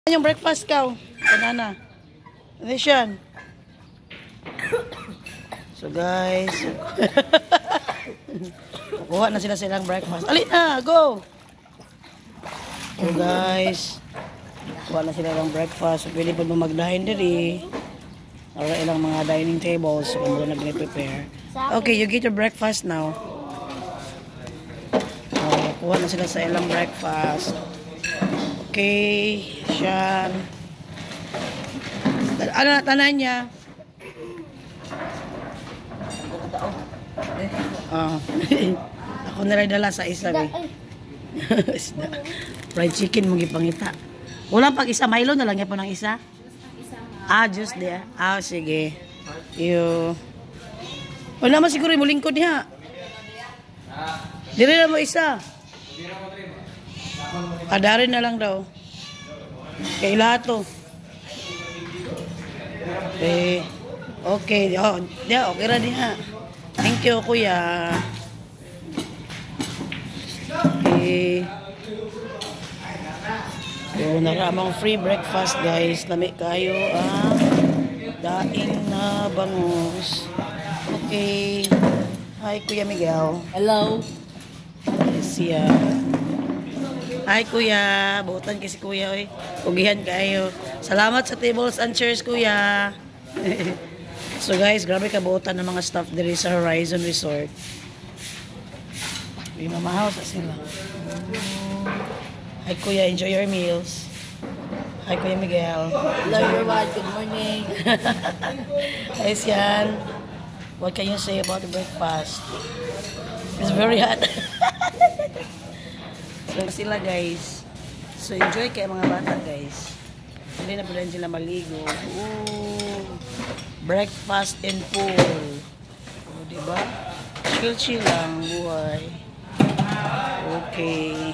Yung breakfast ka. Banana. Ano yan? So guys. Kuha na sila silang breakfast. Alin na, go! So guys. Kuha na sila ng breakfast. So pwede po magdahin diri. Or ilang mga dining tables. So kung nag-prepare. Okay, you get your breakfast now. Kuha na sila sa ilang breakfast. Okay, siyan. Ano na tanan niya? Ako na rin dala sa isa. Fried chicken mong ipangita. Walang pag isa, Milo na lang yan po ng isa? Juice dia. Sige. Wala naman siguro yung lingkod niya. Dire na mo isa. Adarin na lang daw. Kay lahat to. Okay. Okay ra diha. Thank you, kuya. Okay. So, naramang free breakfast, guys. Lami kayo daing na bangus. Okay. Hi, Kuya Miguel. Hello. Siya. Hi, Kuya. Buutan kasi Kuya, oy. Ugihan kayo. Salamat sa tables and chairs, Kuya. So, guys, grabe kabuutan ng mga staff diri sa Horizon Resort. May mamahaw sa sila. Hi, Kuya. Enjoy your meals. Hi, Kuya Miguel. Hello, everyone. Good morning. Hi, Sian. What can you say about the breakfast? It's very hot. So, sila, guys. So, enjoy kayo mga bata, guys. Hindi na pala sila maligo. Ooh. Breakfast and pool. Diba? Chill-chill lang buhay. Okay.